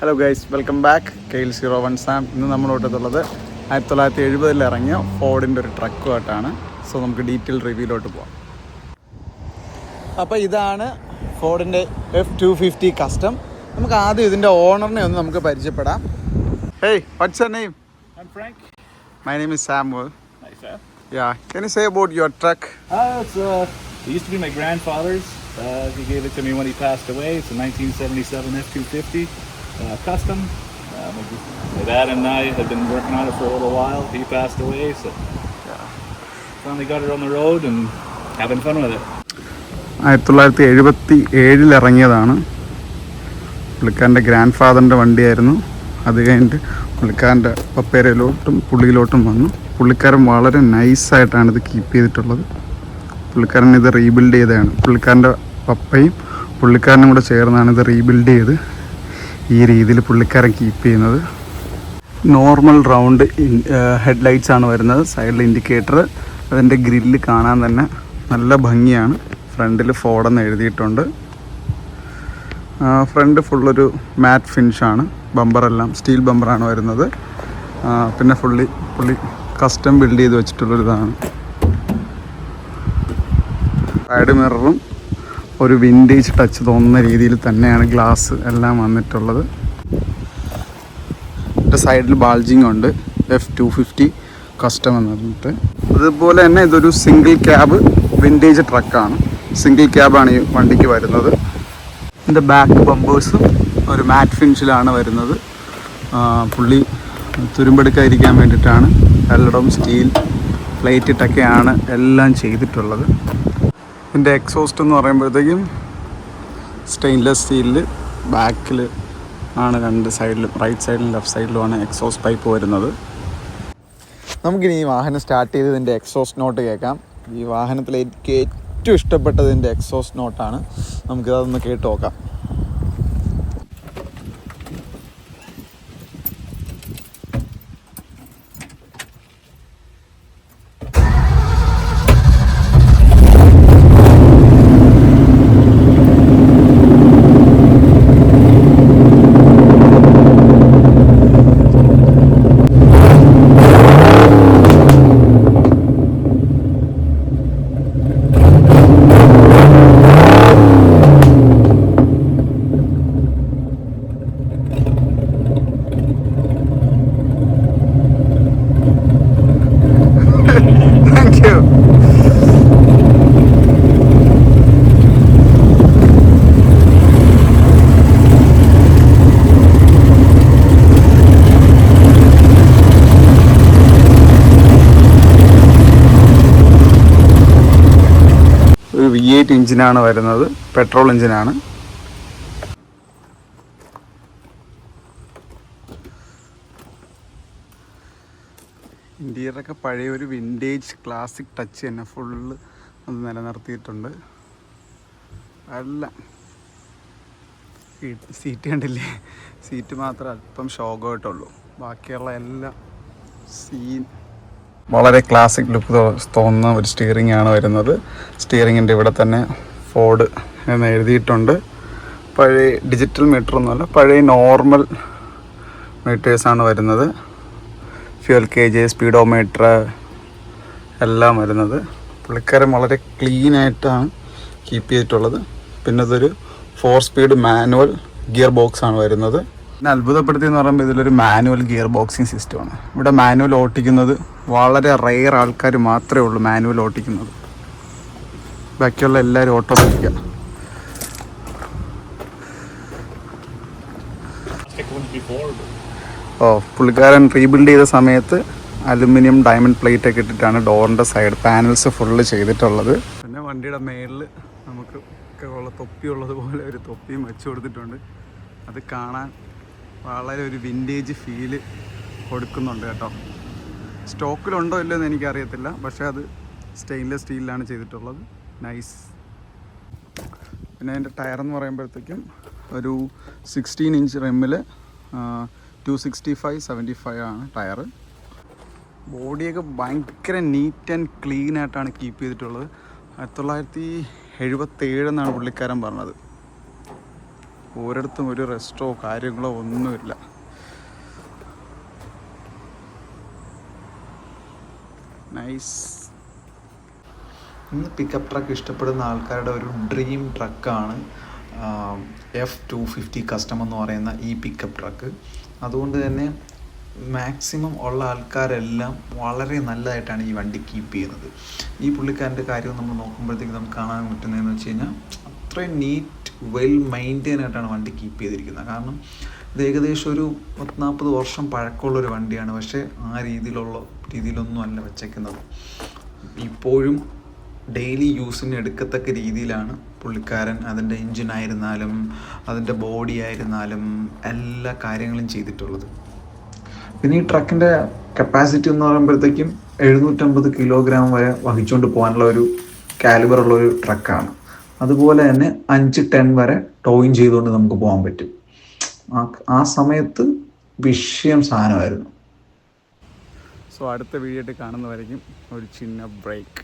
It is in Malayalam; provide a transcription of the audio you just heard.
Hello guys, welcome back. KL01 Sam. ഇന്ന് നമ്മളോട്ടത്തുള്ളത് 1970 ഇറങ്ങിയ ഫോർഡിൻ്റെ ഒരു ട്രക്കുമായിട്ടാണ്. സോ നമുക്ക് ഡീറ്റെയിൽ റിവ്യൂലോട്ട് പോകാം. അപ്പോൾ ഇതാണ് ഫോർഡിൻ്റെ F250 കസ്റ്റം. നമുക്ക് ആദ്യം ഇതിൻ്റെ ഓണറിനെ ഒന്ന് നമുക്ക് പരിചയപ്പെടാം. Hey, what's your name? I'm Frank. My name is Samuel. Hi, Sam. Yeah, can you say about your truck? It used to be my grandfather's. He gave it to me when he passed away. It's a 1977 F250 custom. My dad and I had been working on it for a little while. He passed away, so finally got it on the road and having fun with it. 1977 ഇറങ്ങിയതാണ്. പുള്ളിക്കാരൻ്റെ ഗ്രാൻഡ് ഫാദറിൻ്റെ വണ്ടിയായിരുന്നു. അത് കഴിഞ്ഞിട്ട് പുള്ളിക്കാരൻ്റെ പപ്പേരയിലോട്ടും പുള്ളിയിലോട്ടും വന്നു. പുള്ളിക്കാരൻ വളരെ നൈസായിട്ടാണ് ഇത് കീപ്പ് ചെയ്തിട്ടുള്ളത്. പുള്ളിക്കാരൻ ഇത് റീബിൽഡ് ചെയ്തതാണ്. പുള്ളിക്കാരൻ്റെ പപ്പയും പുള്ളിക്കാരനും കൂടെ ചേർന്നാണ് ഇത് റീബിൽഡ് ചെയ്ത് ഈ രീതിയിൽ പുള്ളിക്കാരൻ കീപ്പ് ചെയ്യുന്നത്. നോർമൽ റൗണ്ട് ഹെഡ്ലൈറ്റ്സ് ആണ് വരുന്നത്. സൈഡിൽ ഇൻഡിക്കേറ്റർ, അതിൻ്റെ ഗ്രില്ല് കാണാൻ തന്നെ നല്ല ഭംഗിയാണ്. ഫ്രണ്ടിൽ ഫോർഡെന്ന് എഴുതിയിട്ടുണ്ട്. ഫ്രണ്ട് ഫുള്ളൊരു മാറ്റ് ഫിനിഷാണ്. ബമ്പറെല്ലാം സ്റ്റീൽ ബമ്പറാണ് വരുന്നത്. പിന്നെ പുള്ളി കസ്റ്റം ബിൽഡ് ചെയ്ത് വെച്ചിട്ടുള്ളൊരിതാണ്. സൈഡ് മിററും ഒരു വിൻറ്റേജ് ടച്ച് തോന്നുന്ന രീതിയിൽ തന്നെയാണ് ഗ്ലാസ് എല്ലാം വന്നിട്ടുള്ളത്. സൈഡിൽ ബാൾജിങ് ഉണ്ട്. F250 കസ്റ്റം എന്ന് പറഞ്ഞിട്ട്. അതുപോലെ തന്നെ ഇതൊരു സിംഗിൾ ക്യാബ് വിൻറ്റേജ് ട്രക്കാണ്. സിംഗിൾ ക്യാബാണ് ഈ വണ്ടിക്ക് വരുന്നത്. ഇതിൻ്റെ ബാക്ക് ബമ്പേഴ്സും ഒരു മാറ്റ് ഫിനിഷിലാണ് വരുന്നത്. പുള്ളി തുരുമ്പെടുക്കാതിരിക്കാൻ വേണ്ടിയിട്ടാണ് എല്ലടവും സ്റ്റീൽ പ്ലേറ്റ് ഇട്ടൊക്കെയാണ് എല്ലാം ചെയ്തിട്ടുള്ളത്. ഇതിൻ്റെ എക്സോസ്റ്റ് എന്ന് പറയുമ്പോഴത്തേക്കും സ്റ്റെയിൻലെസ് സ്റ്റീലിൽ ബാക്കിൽ ആണ്, രണ്ട് സൈഡിലും റൈറ്റ് സൈഡിലും ലെഫ്റ്റ് സൈഡിലുമാണ് എക്സോസ്റ്റ് പൈപ്പ് വരുന്നത്. നമുക്കിനി ഈ വാഹനം സ്റ്റാർട്ട് ചെയ്ത് ഇതിൻ്റെ എക്സോസ്റ്റ് നോട്ട് കേൾക്കാം. ഈ വാഹനത്തിൽ എനിക്ക് ഏറ്റവും ഇഷ്ടപ്പെട്ടത് ഇതിൻ്റെ എക്സോസ്റ്റ് നോട്ടാണ്. നമുക്കിതൊന്ന് കേട്ട് നോക്കാം. V8 എഞ്ചിനാണ് വരുന്നത്. പെട്രോൾ എഞ്ചിനാണ്. ഇന്റീരിയറൊക്കെ പഴയ ഒരു വിൻറ്റേജ് ക്ലാസിക് ടച്ച് തന്നെ ഫുള്ള് അത് നിലനിർത്തിയിട്ടുണ്ട്. അല്ല, സീറ്റ് കണ്ടില്ലേ? സീറ്റ് മാത്രം അല്പം ഷോക്കായിട്ടുള്ളൂ. ബാക്കിയുള്ള എല്ലാം വളരെ ക്ലാസിക് ലുക്ക് തോന്നുന്ന ഒരു സ്റ്റിയറിംഗ് ആണ് വരുന്നത്. സ്റ്റിയറിങ്ങിൻ്റെ ഇവിടെ തന്നെ ഫോർഡ് എന്ന് എഴുതിയിട്ടുണ്ട്. പഴയ ഡിജിറ്റൽ മീറ്റർ ഒന്നുമല്ല, പഴയ നോർമൽ മീറ്റേഴ്സാണ് വരുന്നത്. ഫ്യൂൽ കേജ്, സ്പീഡോമീറ്റർ എല്ലാം വരുന്നത്. പുള്ളിക്കാരൻ വളരെ ക്ലീനായിട്ടാണ് കീപ്പ് ചെയ്തിട്ടുള്ളത്. പിന്നെ ഇതൊരു 4 സ്പീഡ് മാനുവൽ ഗിയർ ബോക്സ് ആണ് വരുന്നത്. പിന്നെ അത്ഭുതപ്പെടുത്തിയെന്ന് പറയുമ്പോൾ ഇതിലൊരു മാനുവൽ ഗിയർ ബോക്സിങ് സിസ്റ്റമാണ്. ഇവിടെ മാനുവൽ ഓട്ടിക്കുന്നത് വളരെ റെയർ ആൾക്കാർ മാത്രമേ ഉള്ളൂ. മാനുവൽ ഓട്ടിക്കുന്നത്, ബാക്കിയുള്ള എല്ലാവരും ഓട്ടോമാറ്റിക്കാണ്. പുള്ളിക്കാരൻ റീബിൽഡ് ചെയ്ത സമയത്ത് അലുമിനിയം ഡയമണ്ട് പ്ലേറ്റ് ഒക്കെ ഇട്ടിട്ടാണ് ഡോറിൻ്റെ സൈഡ് പാനൽസ് ഫുള്ള് ചെയ്തിട്ടുള്ളത്. പിന്നെ വണ്ടിയുടെ മേളിൽ നമുക്ക് ഒക്കെ ഉള്ള തൊപ്പിയുള്ളത് പോലെ ഒരു തൊപ്പിയും വെച്ച് കൊടുത്തിട്ടുണ്ട്. അത് കാണാൻ വളരെ ഒരു വിൻറ്റേജ് ഫീല് കൊടുക്കുന്നുണ്ട് കേട്ടോ. സ്റ്റോക്കിലുണ്ടോ ഇല്ലയോ എന്ന് എനിക്കറിയത്തില്ല, പക്ഷേ അത് സ്റ്റെയിൻലെസ് സ്റ്റീലിലാണ് ചെയ്തിട്ടുള്ളത്. നൈസ്. പിന്നെ അതിൻ്റെ ടയറെന്ന് പറയുമ്പോഴത്തേക്കും ഒരു 16 ഇഞ്ച് റിമ്മിൽ 265/75 ആണ് ടയർ. ബോഡിയൊക്കെ ഭയങ്കര നീറ്റ് ആൻഡ് ക്ലീൻ ആയിട്ടാണ് കീപ്പ് ചെയ്തിട്ടുള്ളത്. 1977 എന്നാണ് പുള്ളിക്കാരൻ പറഞ്ഞത്. ഒരിടത്തും ഒരു റെസ്റ്റോ കാര്യങ്ങളോ ഒന്നുമില്ല. നൈസ്. ഇന്ന് പിക്കപ്പ് ട്രക്ക് ഇഷ്ടപ്പെടുന്ന ആൾക്കാരുടെ ഒരു ഡ്രീം ട്രക്കാണ് F250 കസ്റ്റം എന്ന് പറയുന്ന ഈ പിക്കപ്പ് ട്രക്ക്. അതുകൊണ്ട് തന്നെ മാക്സിമം ഉള്ള ആൾക്കാരെല്ലാം വളരെ നല്ലതായിട്ടാണ് ഈ വണ്ടി കീപ്പ് ചെയ്യുന്നത്. ഈ പുള്ളിക്കാരൻ്റെ കാര്യം നമ്മൾ നോക്കുമ്പോഴത്തേക്ക് നമുക്ക് കാണാൻ പറ്റുന്നതെന്ന് വെച്ച് കഴിഞ്ഞാൽ അത്രയും നീറ്റ് വെൽ മെയിൻറ്റെയിൻ ആയിട്ടാണ് വണ്ടി കീപ്പ് ചെയ്തിരിക്കുന്നത്. കാരണം ഇത് ഏകദേശം ഒരു 30-40 വർഷം പഴക്കമുള്ളൊരു വണ്ടിയാണ്. പക്ഷേ ആ രീതിയിലൊന്നും അല്ല വച്ചേക്കുന്നത്. ഇപ്പോഴും ഡെയിലി യൂസിന് എടുക്കത്തക്ക രീതിയിലാണ് പുള്ളിക്കാരൻ അതിൻ്റെ എൻജിനായിരുന്നാലും അതിൻ്റെ ബോഡി ആയിരുന്നാലും എല്ലാ കാര്യങ്ങളും ചെയ്തിട്ടുള്ളത്. പിന്നെ ഈ ട്രക്കിൻ്റെ കപ്പാസിറ്റി എന്ന് പറയുമ്പോഴത്തേക്കും 750 കിലോഗ്രാം വരെ വഹിച്ചുകൊണ്ട് പോകാനുള്ള ഒരു കാലിബറുള്ളൊരു ട്രക്കാണ്. അതുപോലെ തന്നെ 5 ടൺ വരെ ടോയിൻ ചെയ്തുകൊണ്ട് നമുക്ക് പോകാൻ പറ്റും. ആ സമയത്ത് വിഷയം സാധനമായിരുന്നു. സോ അടുത്ത വീഡിയോ കാണുന്നവരേക്കും ഒരു ചിന്ന ബ്രേക്ക്.